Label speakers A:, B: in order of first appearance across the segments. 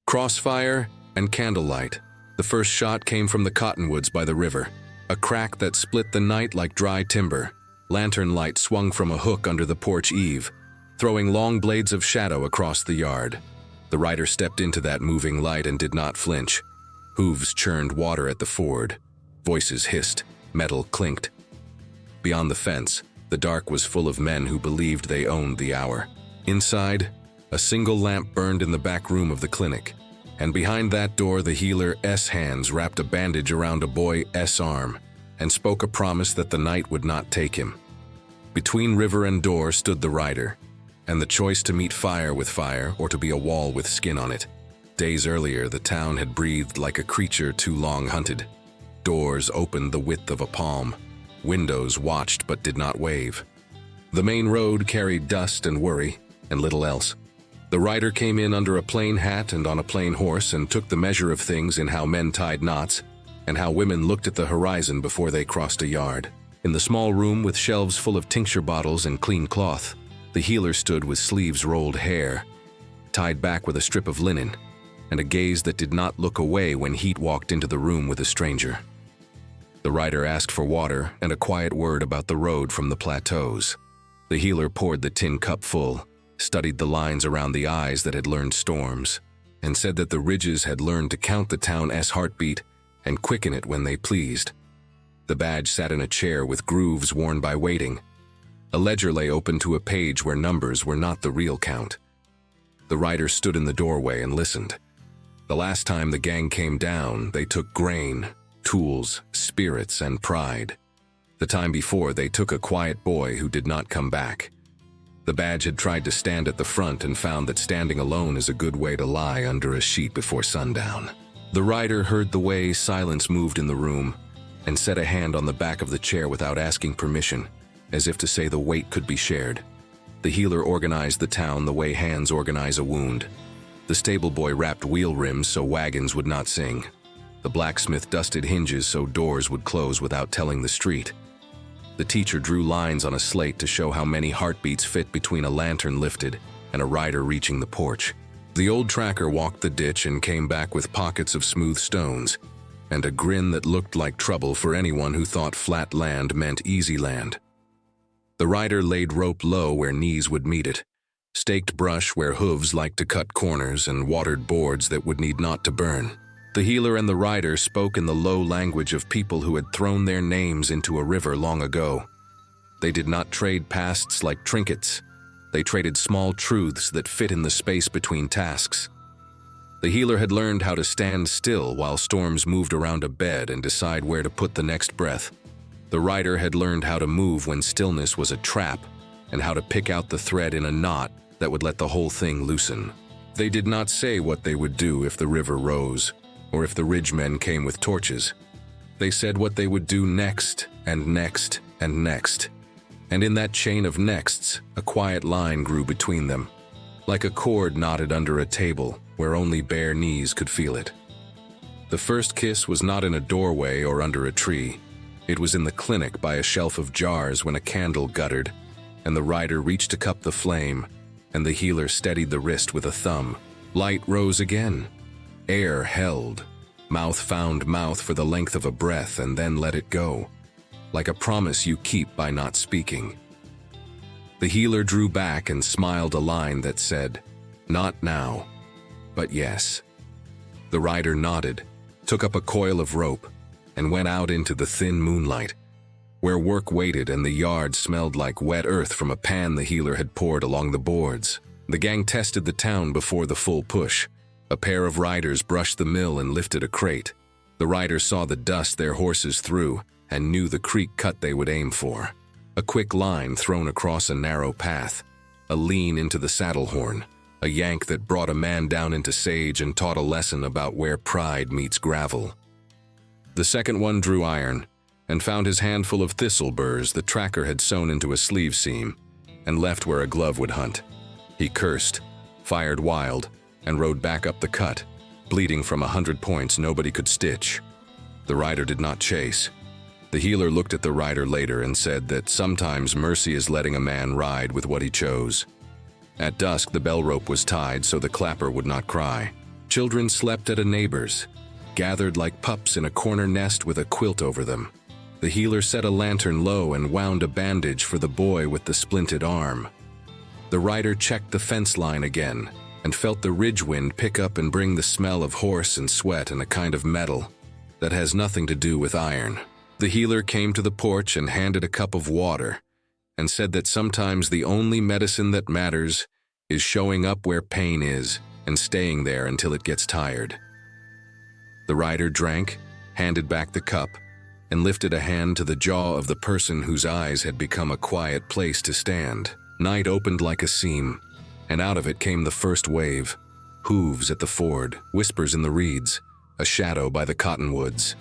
A: Crossfire and Candlelight. The first shot came from the cottonwoods by the river, a crack that split the night like dry timber. Lantern light swung from a hook under the porch eave, throwing long blades of shadow across the yard. The rider stepped into that moving light and did not flinch. Hooves churned water at the ford. Voices hissed, metal clinked. Beyond the fence, the dark was full of men who believed they owned the hour. Inside, a single lamp burned in the back room of the clinic, and behind that door the healer's hands wrapped a bandage around a boy's arm and spoke a promise that the night would not take him. Between river and door stood the rider, and the choice to meet fire with fire or to be a wall with skin on it. Days earlier, the town had breathed like a creature too long hunted. Doors opened the width of a palm. Windows watched but did not wave. The main road carried dust and worry, and little else. The rider came in under a plain hat and on a plain horse and took the measure of things in how men tied knots and how women looked at the horizon before they crossed a yard. In the small room with shelves full of tincture bottles and clean cloth, the healer stood with sleeves rolled hair, tied back with a strip of linen, and a gaze that did not look away when Heat walked into the room with a stranger. The rider asked for water and a quiet word about the road from the plateaus. The healer poured the tin cup full, studied the lines around the eyes that had learned storms, and said that the ridges had learned to count the town's heartbeat and quicken it when they pleased. The badge sat in a chair with grooves worn by waiting. A ledger lay open to a page where numbers were not the real count. The rider stood in the doorway and listened. The last time the gang came down, they took grain, tools, spirits, and pride. The time before, they took a quiet boy who did not come back. The badge had tried to stand at the front and found that standing alone is a good way to lie under a sheet before sundown. The rider heard the way silence moved in the room and set a hand on the back of the chair without asking permission, as if to say the weight could be shared. The healer organized the town the way hands organize a wound. The stable boy wrapped wheel rims so wagons would not sing. The blacksmith dusted hinges so doors would close without telling the street. The teacher drew lines on a slate to show how many heartbeats fit between a lantern lifted and a rider reaching the porch. The old tracker walked the ditch and came back with pockets of smooth stones and a grin that looked like trouble for anyone who thought flat land meant easy land. The rider laid rope low where knees would meet it, staked brush where hooves liked to cut corners, and watered boards that would need not to burn. The healer and the rider spoke in the low language of people who had thrown their names into a river long ago. They did not trade pasts like trinkets. They traded small truths that fit in the space between tasks. The healer had learned how to stand still while storms moved around a bed and decide where to put the next breath. The rider had learned how to move when stillness was a trap and how to pick out the thread in a knot that would let the whole thing loosen. They did not say what they would do if the river rose or if the ridgemen came with torches. They said what they would do next and next and next. And in that chain of nexts, a quiet line grew between them, like a cord knotted under a table where only bare knees could feel it. The first kiss was not in a doorway or under a tree. It was in the clinic by a shelf of jars when a candle guttered, and the rider reached to cup the flame, and the healer steadied the wrist with a thumb. Light rose again. Air held. Mouth found mouth for the length of a breath and then let it go, like a promise you keep by not speaking. The healer drew back and smiled a line that said, "Not now, but yes." The rider nodded, took up a coil of rope, and went out into the thin moonlight, where work waited and the yard smelled like wet earth from a pan the healer had poured along the boards. The gang tested the town before the full push. A pair of riders brushed the mill and lifted a crate. The riders saw the dust their horses threw and knew the creek cut they would aim for. A quick line thrown across a narrow path, a lean into the saddle horn, a yank that brought a man down into sage and taught a lesson about where pride meets gravel. The second one drew iron and found his handful of thistle burrs the tracker had sewn into a sleeve seam and left where a glove would hunt. He cursed, fired wild, and rode back up the cut, bleeding from 100 points nobody could stitch. The rider did not chase. The healer looked at the rider later and said that sometimes mercy is letting a man ride with what he chose. At dusk, the bell rope was tied so the clapper would not cry. Children slept at a neighbor's, gathered like pups in a corner nest with a quilt over them. The healer set a lantern low and wound a bandage for the boy with the splinted arm. The rider checked the fence line again and felt the ridge wind pick up and bring the smell of horse and sweat and a kind of metal that has nothing to do with iron. The healer came to the porch and handed a cup of water and said that sometimes the only medicine that matters is showing up where pain is and staying there until it gets tired. The rider drank, handed back the cup, and lifted a hand to the jaw of the person whose eyes had become a quiet place to stand. Night opened like a seam, and out of it came the first wave. Hooves at the ford, whispers in the reeds, a shadow by the cottonwoods.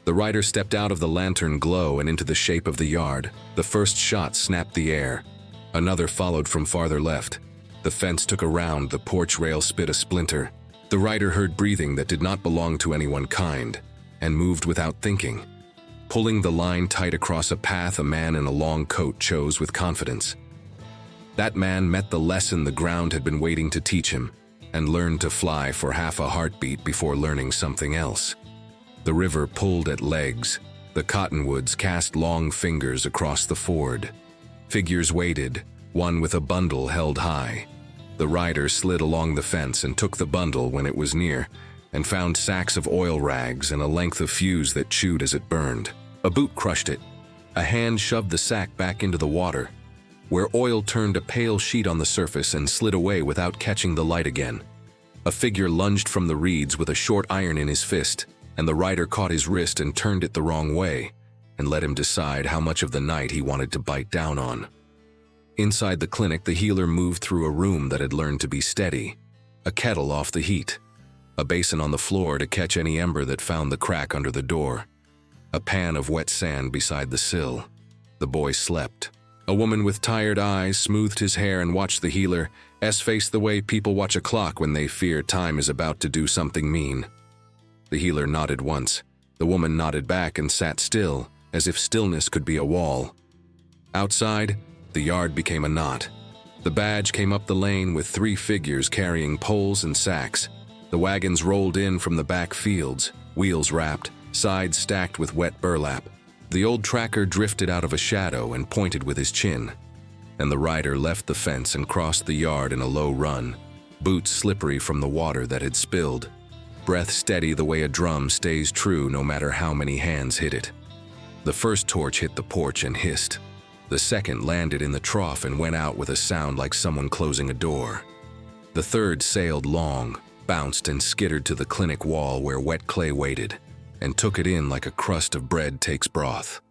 A: The rider stepped out of the lantern glow and into the shape of the yard. The first shot snapped the air. Another followed from farther left. The fence took a round, the porch rail spit a splinter. The rider heard breathing that did not belong to anyone kind, and moved without thinking. Pulling the line tight across a path a man in a long coat chose with confidence. That man met the lesson the ground had been waiting to teach him, and learned to fly for half a heartbeat before learning something else. The river pulled at legs. The cottonwoods cast long fingers across the ford. Figures waited, one with a bundle held high. The rider slid along the fence and took the bundle when it was near, and found sacks of oil rags and a length of fuse that chewed as it burned. A boot crushed it. A hand shoved the sack back into the water, where oil turned a pale sheet on the surface and slid away without catching the light again. A figure lunged from the reeds with a short iron in his fist, and the rider caught his wrist and turned it the wrong way, and let him decide how much of the night he wanted to bite down on. Inside the clinic, the healer moved through a room that had learned to be steady, a kettle off the heat, a basin on the floor to catch any ember that found the crack under the door, a pan of wet sand beside the sill. The boy slept. A woman with tired eyes smoothed his hair and watched the healer's face the way people watch a clock when they fear time is about to do something mean. The healer nodded once. The woman nodded back and sat still, as if stillness could be a wall. Outside, the yard became a knot. The badge came up the lane with 3 figures carrying poles and sacks. The wagons rolled in from the back fields, wheels wrapped, sides stacked with wet burlap. The old tracker drifted out of a shadow and pointed with his chin. And the rider left the fence and crossed the yard in a low run, boots slippery from the water that had spilled, breath steady the way a drum stays true no matter how many hands hit it. The first torch hit the porch and hissed. The second landed in the trough and went out with a sound like someone closing a door. The third sailed long, bounced and skittered to the clinic wall where wet clay waited, and took it in like a crust of bread takes broth.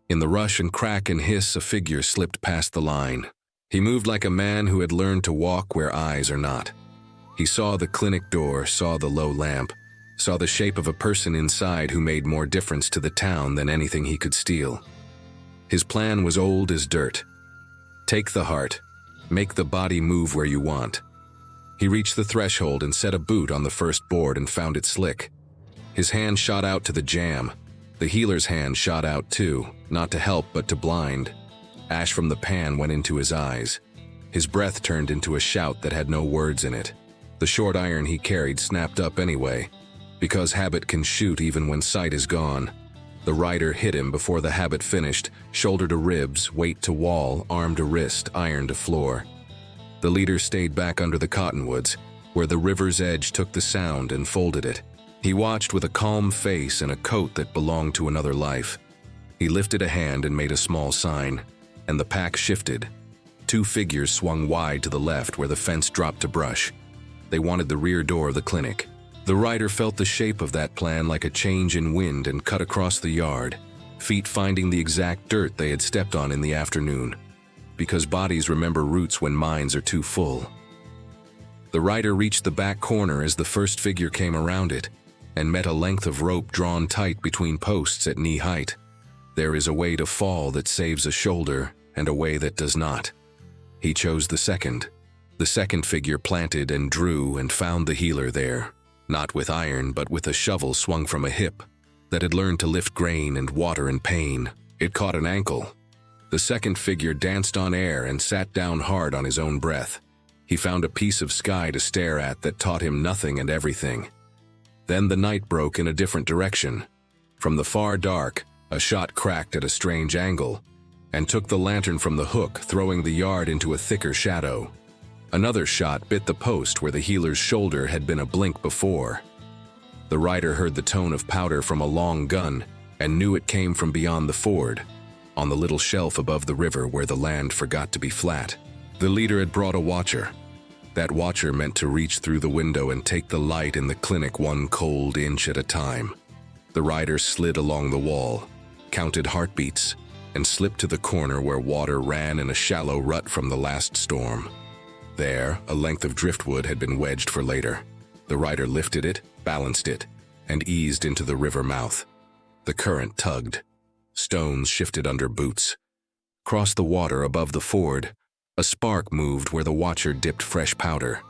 A: In the rush and crack and hiss, a figure slipped past the line. He moved like a man who had learned to walk where eyes are not. He saw the clinic door, saw the low lamp, saw the shape of a person inside who made more difference to the town than anything he could steal. His plan was old as dirt. Take the heart, make the body move where you want. He reached the threshold and set a boot on the first board and found it slick. His hand shot out to the jam. The healer's hand shot out too, not to help but to blind. Ash from the pan went into his eyes. His breath turned into a shout that had no words in it. The short iron he carried snapped up anyway, because habit can shoot even when sight is gone. The rider hit him before the habit finished, shoulder to ribs, weight to wall, arm to wrist, iron to floor. The leader stayed back under the cottonwoods, where the river's edge took the sound and folded it. He watched with a calm face and a coat that belonged to another life. He lifted a hand and made a small sign, and the pack shifted. 2 figures swung wide to the left where the fence dropped to brush. They wanted the rear door of the clinic. The rider felt the shape of that plan like a change in wind and cut across the yard, feet finding the exact dirt they had stepped on in the afternoon, because bodies remember routes when minds are too full. The rider reached the back corner as the first figure came around it, and met a length of rope drawn tight between posts at knee height. There is a way to fall that saves a shoulder, and a way that does not. He chose the second. The second figure planted and drew and found the healer there, not with iron but with a shovel swung from a hip that had learned to lift grain and water in pain. It caught an ankle. The second figure danced on air and sat down hard on his own breath. He found a piece of sky to stare at that taught him nothing and everything. Then the night broke in a different direction. From the far dark, a shot cracked at a strange angle and took the lantern from the hook, throwing the yard into a thicker shadow. Another shot bit the post where the healer's shoulder had been a blink before. The rider heard the tone of powder from a long gun and knew it came from beyond the ford, on the little shelf above the river where the land forgot to be flat. The leader had brought a watcher. That watcher meant to reach through the window and take the light in the clinic one cold inch at a time. The rider slid along the wall, counted heartbeats, and slipped to the corner where water ran in a shallow rut from the last storm. There, a length of driftwood had been wedged for later. The rider lifted it, balanced it, and eased into the river mouth. The current tugged. Stones shifted under boots. Across the water above the ford, a spark moved where the watcher dipped fresh powder.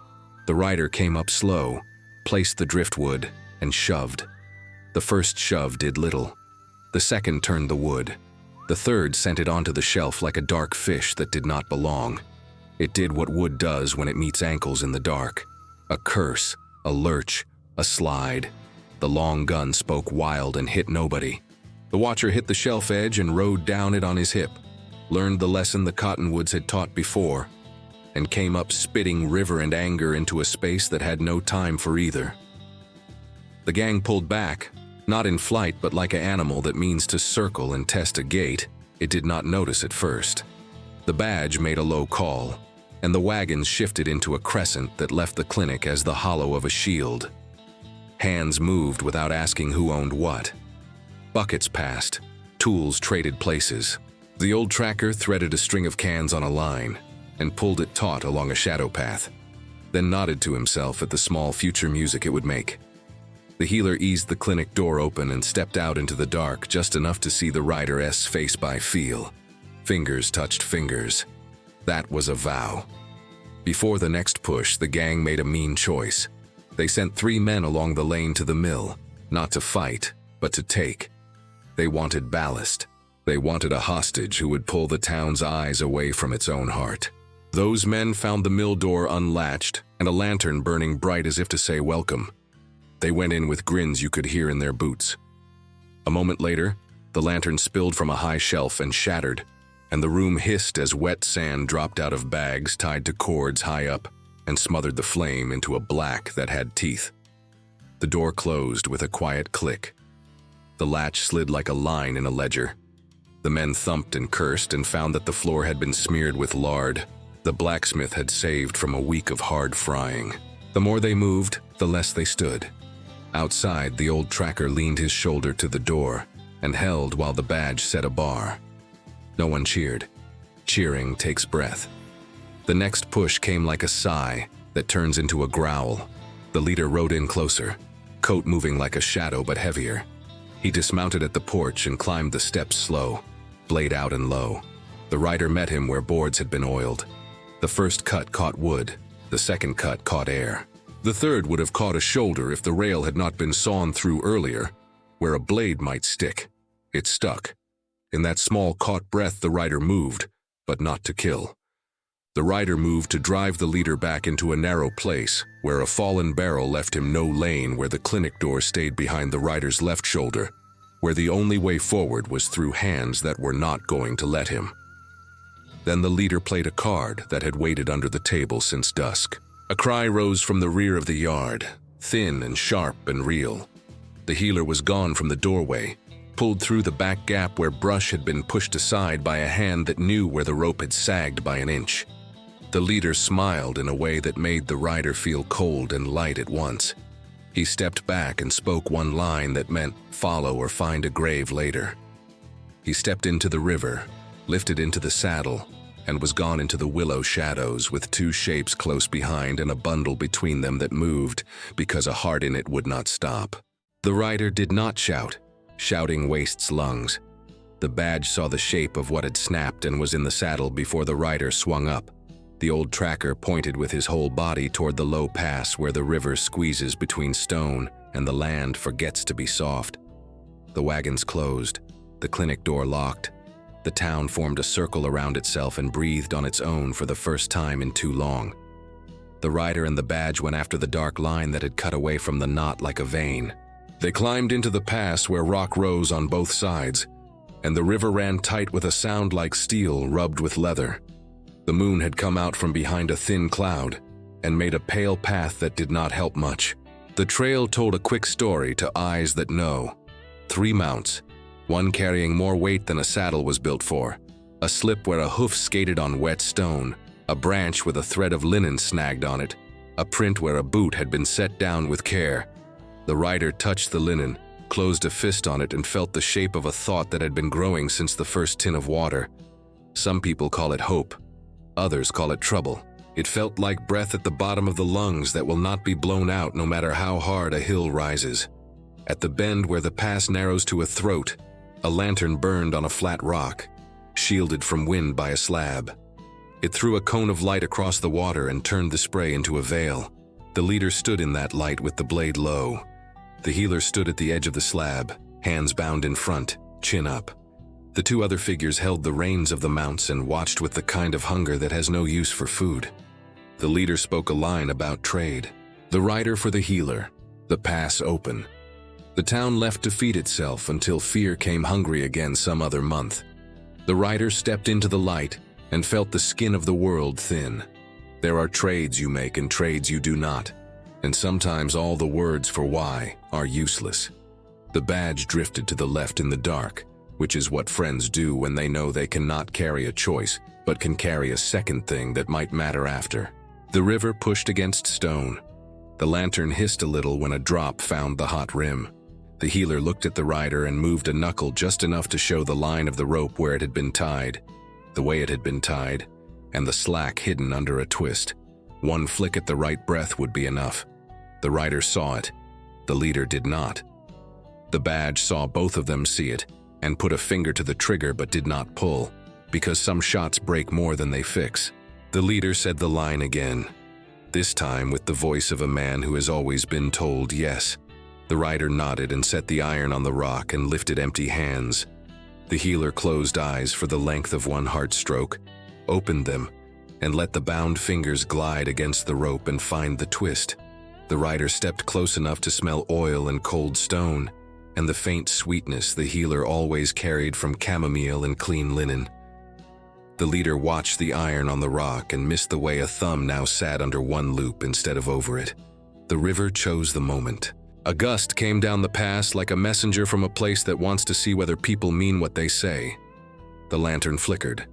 A: The rider came up slow, placed the driftwood, and shoved. The first shove did little. The second turned the wood. The third sent it onto the shelf like a dark fish that did not belong. It did what wood does when it meets ankles in the dark. A curse, a lurch, a slide. The long gun spoke wild and hit nobody. The watcher hit the shelf edge and rode down it on his hip, learned the lesson the cottonwoods had taught before, and came up spitting river and anger into a space that had no time for either. The gang pulled back, not in flight but like an animal that means to circle and test a gate it did not notice at first. The badge made a low call, and the wagons shifted into a crescent that left the clinic as the hollow of a shield. Hands moved without asking who owned what. Buckets passed, tools traded places. The old tracker threaded a string of cans on a line and pulled it taut along a shadow path, then nodded to himself at the small future music it would make. The healer eased the clinic door open and stepped out into the dark just enough to see the rider's face by feel. Fingers touched fingers. That was a vow. Before the next push, the gang made a mean choice. They sent 3 men along the lane to the mill, not to fight, but to take. They wanted ballast. They wanted a hostage who would pull the town's eyes away from its own heart. Those men found the mill door unlatched and a lantern burning bright as if to say welcome. They went in with grins you could hear in their boots. A moment later, the lantern spilled from a high shelf and shattered, and the room hissed as wet sand dropped out of bags tied to cords high up and smothered the flame into a black that had teeth. The door closed with a quiet click. The latch slid like a line in a ledger. The men thumped and cursed and found that the floor had been smeared with lard. The blacksmith had saved from a week of hard frying. The more they moved, the less they stood. Outside, the old tracker leaned his shoulder to the door and held while the badge set a bar. No one cheered. Cheering takes breath. The next push came like a sigh that turns into a growl. The leader rode in closer, coat moving like a shadow but heavier. He dismounted at the porch and climbed the steps slow, blade out and low. The rider met him where boards had been oiled. The first cut caught wood, the second cut caught air. The third would have caught a shoulder if the rail had not been sawn through earlier, where a blade might stick. It stuck. In that small caught breath the rider moved, but not to kill. The rider moved to drive the leader back into a narrow place, where a fallen barrel left him no lane, where the clinic door stayed behind the rider's left shoulder, where the only way forward was through hands that were not going to let him. Then the leader played a card that had waited under the table since dusk. A cry rose from the rear of the yard, thin and sharp and real. The healer was gone from the doorway, pulled through the back gap where brush had been pushed aside by a hand that knew where the rope had sagged by an inch. The leader smiled in a way that made the rider feel cold and light at once. He stepped back and spoke one line that meant follow or find a grave later. He stepped into the river, lifted into the saddle, and was gone into the willow shadows with 2 shapes close behind and a bundle between them that moved because a heart in it would not stop. The rider did not shout. Shouting wastes lungs. The badge saw the shape of what had snapped and was in the saddle before the rider swung up. The old tracker pointed with his whole body toward the low pass where the river squeezes between stone and the land forgets to be soft. The wagons closed, the clinic door locked. The town formed a circle around itself and breathed on its own for the first time in too long. The rider and the badge went after the dark line that had cut away from the knot like a vein. They climbed into the pass where rock rose on both sides, and the river ran tight with a sound like steel rubbed with leather. The moon had come out from behind a thin cloud and made a pale path that did not help much. The trail told a quick story to eyes that know. 3 mounts, one carrying more weight than a saddle was built for, a slip where a hoof skated on wet stone, a branch with a thread of linen snagged on it, a print where a boot had been set down with care. The rider touched the linen, closed a fist on it, and felt the shape of a thought that had been growing since the first tin of water. Some people call it hope. Others call it trouble. It felt like breath at the bottom of the lungs that will not be blown out no matter how hard a hill rises. At the bend where the pass narrows to a throat, a lantern burned on a flat rock, shielded from wind by a slab. It threw a cone of light across the water and turned the spray into a veil. The leader stood in that light with the blade low. The healer stood at the edge of the slab, hands bound in front, chin up. The 2 other figures held the reins of the mounts and watched with the kind of hunger that has no use for food. The leader spoke a line about trade. The rider for the healer, the pass open. The town left to feed itself until fear came hungry again some other month. The rider stepped into the light and felt the skin of the world thin. There are trades you make and trades you do not, and sometimes all the words for why are useless. The badge drifted to the left in the dark, which is what friends do when they know they cannot carry a choice, but can carry a second thing that might matter after. The river pushed against stone. The lantern hissed a little when a drop found the hot rim. The healer looked at the rider and moved a knuckle just enough to show the line of the rope where it had been tied, the way it had been tied, and the slack hidden under a twist. One flick at the right breath would be enough. The rider saw it. The leader did not. The badge saw both of them see it and put a finger to the trigger but did not pull, because some shots break more than they fix. The leader said the line again, this time with the voice of a man who has always been told yes. The rider nodded and set the iron on the rock and lifted empty hands. The healer closed eyes for the length of one heart stroke, opened them, and let the bound fingers glide against the rope and find the twist. The rider stepped close enough to smell oil and cold stone, and the faint sweetness the healer always carried from chamomile and clean linen. The leader watched the iron on the rock and missed the way a thumb now sat under one loop instead of over it. The river chose the moment. A gust came down the pass like a messenger from a place that wants to see whether people mean what they say. The lantern flickered.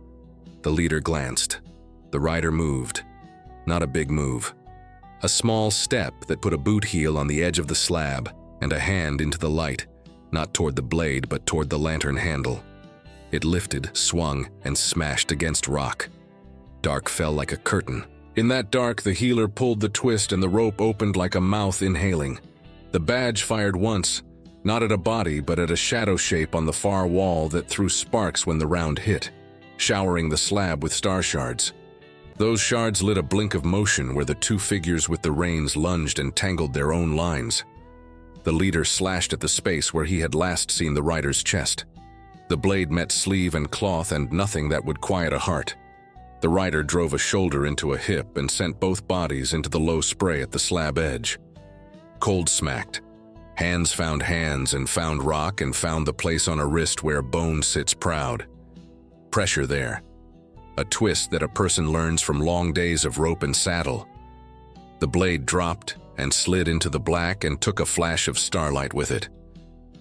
A: The leader glanced. The rider moved. Not a big move. A small step that put a boot heel on the edge of the slab and a hand into the light, not toward the blade but toward the lantern handle. It lifted, swung, and smashed against rock. Dark fell like a curtain. In that dark, the healer pulled the twist and the rope opened like a mouth inhaling. The badge fired once, not at a body but at a shadow shape on the far wall that threw sparks when the round hit, showering the slab with star shards. Those shards lit a blink of motion where the 2 figures with the reins lunged and tangled their own lines. The leader slashed at the space where he had last seen the rider's chest. The blade met sleeve and cloth and nothing that would quiet a heart. The rider drove a shoulder into a hip and sent both bodies into the low spray at the slab edge. Cold smacked. Hands and found rock and found the place on a wrist where bone sits proud. Pressure there. A twist that a person learns from long days of rope and saddle. The blade dropped and slid into the black and took a flash of starlight with it.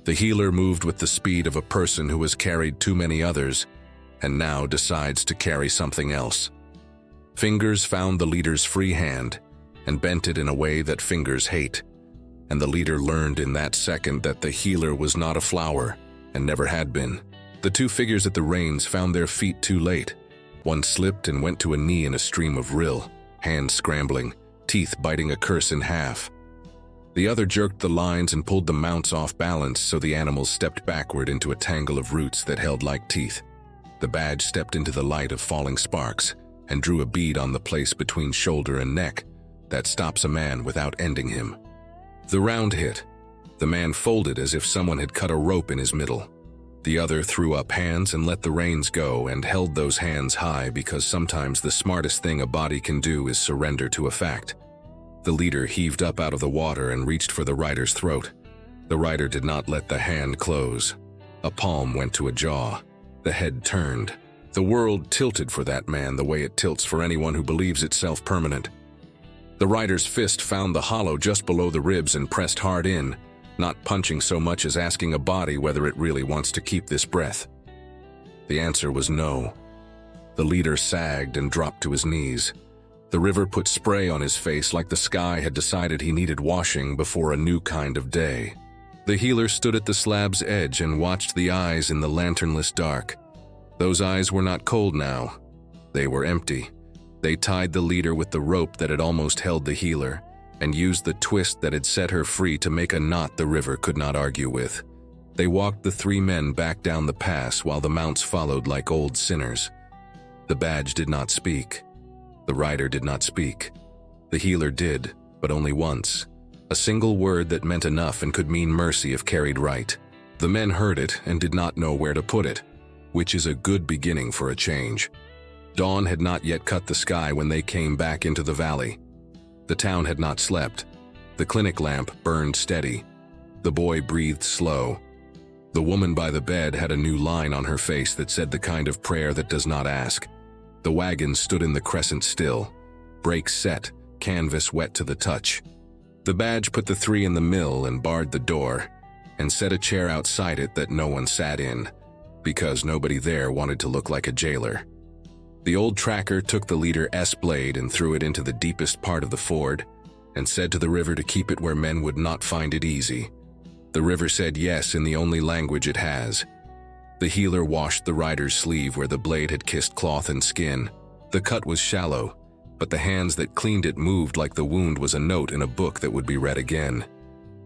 A: The healer moved with the speed of a person who has carried too many others and now decides to carry something else. Fingers found the leader's free hand and bent it in a way that fingers hate. And the leader learned in that second that the healer was not a flower and never had been. The 2 figures at the reins found their feet too late. One slipped and went to a knee in a stream of rill, hands scrambling, teeth biting a curse in half. The other jerked the lines and pulled the mounts off balance so the animals stepped backward into a tangle of roots that held like teeth. The badge stepped into the light of falling sparks and drew a bead on the place between shoulder and neck that stops a man without ending him. The round hit. The man folded as if someone had cut a rope in his middle. The other threw up hands and let the reins go and held those hands high because sometimes the smartest thing a body can do is surrender to a fact. The leader heaved up out of the water and reached for the rider's throat. The rider did not let the hand close. A palm went to a jaw. The head turned. The world tilted for that man the way it tilts for anyone who believes itself permanent. The rider's fist found the hollow just below the ribs and pressed hard in, not punching so much as asking a body whether it really wants to keep this breath. The answer was no. The leader sagged and dropped to his knees. The river put spray on his face like the sky had decided he needed washing before a new kind of day. The healer stood at the slab's edge and watched the eyes in the lanternless dark. Those eyes were not cold now. They were empty. They tied the leader with the rope that had almost held the healer, and used the twist that had set her free to make a knot the river could not argue with. They walked the three men back down the pass while the mounts followed like old sinners. The badge did not speak. The rider did not speak. The healer did, but only once. A single word that meant enough and could mean mercy if carried right. The men heard it and did not know where to put it, which is a good beginning for a change. Dawn had not yet cut the sky when they came back into the valley. The town had not slept. The clinic lamp burned steady. The boy breathed slow. The woman by the bed had a new line on her face that said the kind of prayer that does not ask. The wagon stood in the crescent still. Brakes set, canvas wet to the touch. The badge put the three in the mill and barred the door, and set a chair outside it that no one sat in, because nobody there wanted to look like a jailer. The old tracker took the leader's blade and threw it into the deepest part of the ford, and said to the river to keep it where men would not find it easy. The river said yes in the only language it has. The healer washed the rider's sleeve where the blade had kissed cloth and skin. The cut was shallow, but the hands that cleaned it moved like the wound was a note in a book that would be read again.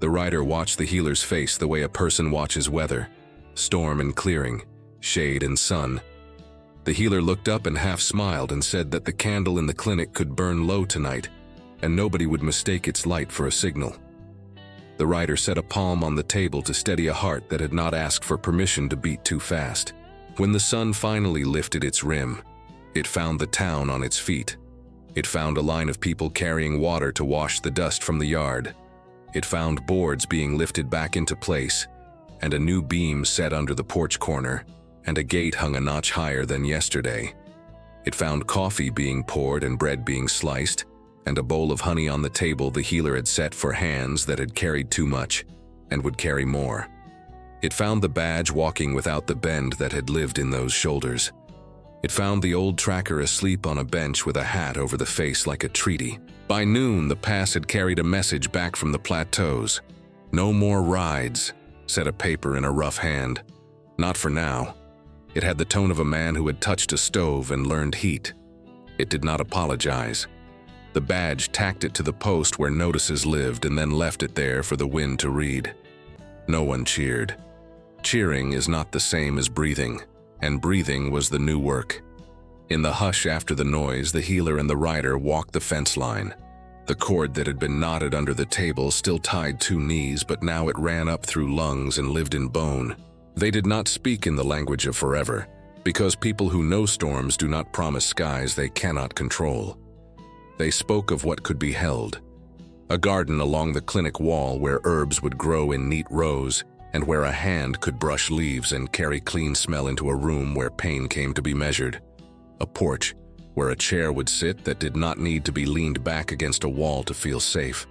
A: The rider watched the healer's face the way a person watches weather, storm and clearing, shade and sun. The healer looked up and half smiled and said that the candle in the clinic could burn low tonight, and nobody would mistake its light for a signal. The rider set a palm on the table to steady a heart that had not asked for permission to beat too fast. When the sun finally lifted its rim, it found the town on its feet. It found a line of people carrying water to wash the dust from the yard. It found boards being lifted back into place, and a new beam set under the porch corner, and a gate hung a notch higher than yesterday. It found coffee being poured and bread being sliced, and a bowl of honey on the table the healer had set for hands that had carried too much and would carry more. It found the badge walking without the bend that had lived in those shoulders. It found the old tracker asleep on a bench with a hat over the face like a treaty. By noon, the pass had carried a message back from the plateaus. "No more rides," said a paper in a rough hand. Not for now. It had the tone of a man who had touched a stove and learned heat. It did not apologize. The badge tacked it to the post where notices lived and then left it there for the wind to read. No one cheered. Cheering is not the same as breathing, and breathing was the new work. In the hush after the noise, the healer and the rider walked the fence line. The cord that had been knotted under the table still tied two knees, but now it ran up through lungs and lived in bone. They did not speak in the language of forever, because people who know storms do not promise skies they cannot control. They spoke of what could be held. A garden along the clinic wall where herbs would grow in neat rows, and where a hand could brush leaves and carry clean smell into a room where pain came to be measured. A porch where a chair would sit that did not need to be leaned back against a wall to feel safe.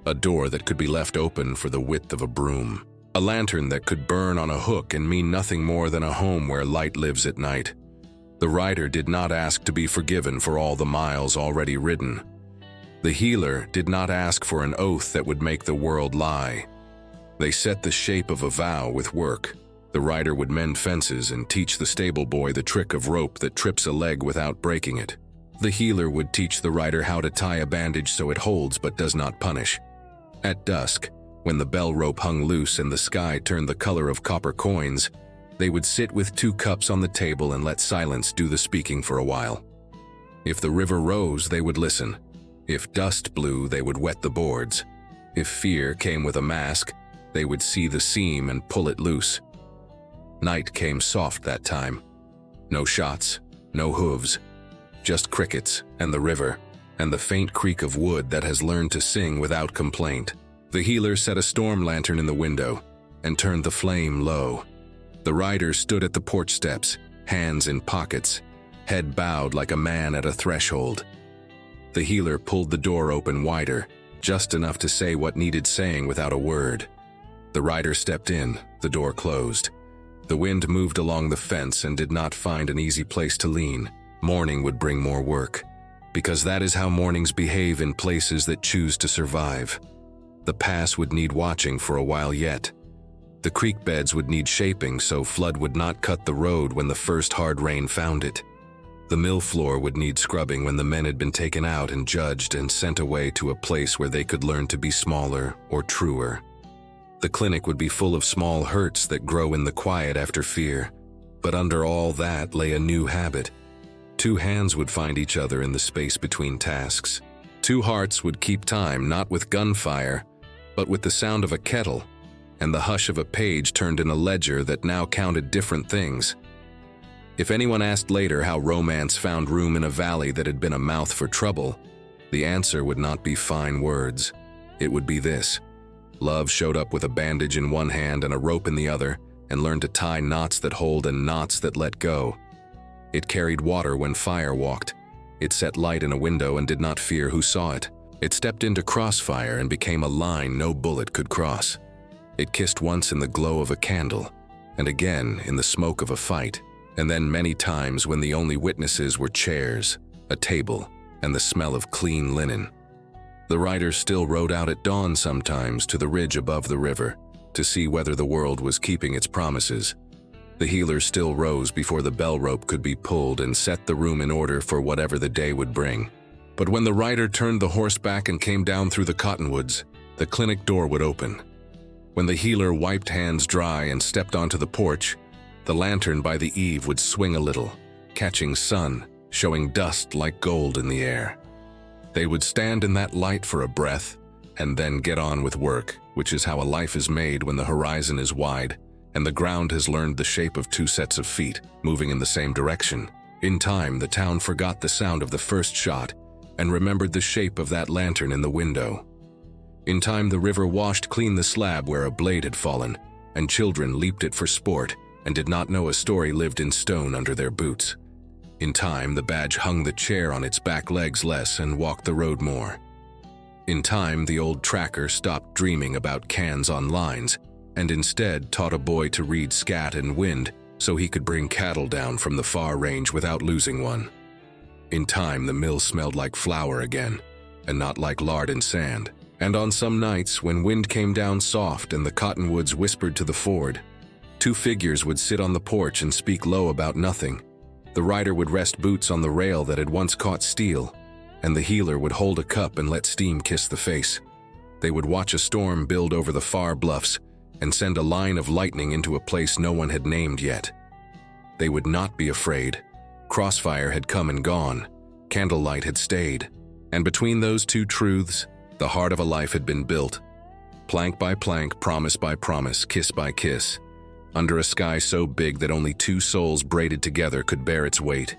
A: A door that could be left open for the width of a broom. A lantern that could burn on a hook and mean nothing more than a home where light lives at night. The rider did not ask to be forgiven for all the miles already ridden. The healer did not ask for an oath that would make the world lie. They set the shape of a vow with work. The rider would mend fences and teach the stable boy the trick of rope that trips a leg without breaking it. The healer would teach the rider how to tie a bandage so it holds but does not punish. At dusk, when the bell rope hung loose and the sky turned the color of copper coins, they would sit with 2 cups on the table and let silence do the speaking for a while. If the river rose, they would listen. If dust blew, they would wet the boards. If fear came with a mask, they would see the seam and pull it loose. Night came soft that time. No shots, no hooves, just crickets and the river, and the faint creak of wood that has learned to sing without complaint. The healer set a storm lantern in the window and turned the flame low. The rider stood at the porch steps, hands in pockets, head bowed like a man at a threshold. The healer pulled the door open wider, just enough to say what needed saying without a word. The rider stepped in, the door closed. The wind moved along the fence and did not find an easy place to lean. Morning would bring more work, because that is how mornings behave in places that choose to survive. The pass would need watching for a while yet. The creek beds would need shaping so flood would not cut the road when the first hard rain found it. The mill floor would need scrubbing when the men had been taken out and judged and sent away to a place where they could learn to be smaller or truer. The clinic would be full of small hurts that grow in the quiet after fear, but under all that lay a new habit. 2 hands would find each other in the space between tasks. 2 hearts would keep time not with gunfire, but with the sound of a kettle, and the hush of a page turned in a ledger that now counted different things. If anyone asked later how romance found room in a valley that had been a mouth for trouble, the answer would not be fine words. It would be this. Love showed up with a bandage in one hand and a rope in the other, and learned to tie knots that hold and knots that let go. It carried water when fire walked. It set light in a window and did not fear who saw it. It stepped into Crossfire and became a line no bullet could cross. It kissed once in the glow of a candle, and again in the smoke of a fight, and then many times when the only witnesses were chairs, a table, and the smell of clean linen. The rider still rode out at dawn sometimes to the ridge above the river to see whether the world was keeping its promises. The healer still rose before the bell rope could be pulled and set the room in order for whatever the day would bring. But when the rider turned the horse back and came down through the cottonwoods, the clinic door would open. When the healer wiped hands dry and stepped onto the porch, the lantern by the eave would swing a little, catching sun, showing dust like gold in the air. They would stand in that light for a breath, and then get on with work, which is how a life is made when the horizon is wide, and the ground has learned the shape of 2 sets of feet, moving in the same direction. In time, the town forgot the sound of the first shot, and remembered the shape of that lantern in the window. In time, the river washed clean the slab where a blade had fallen, and children leaped it for sport, and did not know a story lived in stone under their boots. In time, the badge hung the chair on its back legs less and walked the road more. In time, the old tracker stopped dreaming about cans on lines, and instead taught a boy to read scat and wind so he could bring cattle down from the far range without losing one. In time, the mill smelled like flour again, and not like lard and sand. And on some nights, when wind came down soft and the cottonwoods whispered to the ford, 2 figures would sit on the porch and speak low about nothing. The rider would rest boots on the rail that had once caught steel, and the healer would hold a cup and let steam kiss the face. They would watch a storm build over the far bluffs and send a line of lightning into a place no one had named yet. They would not be afraid. Crossfire had come and gone. Candlelight had stayed. And between those 2 truths, the heart of a life had been built. Plank by plank, promise by promise, kiss by kiss. Under a sky so big that only 2 souls braided together could bear its weight.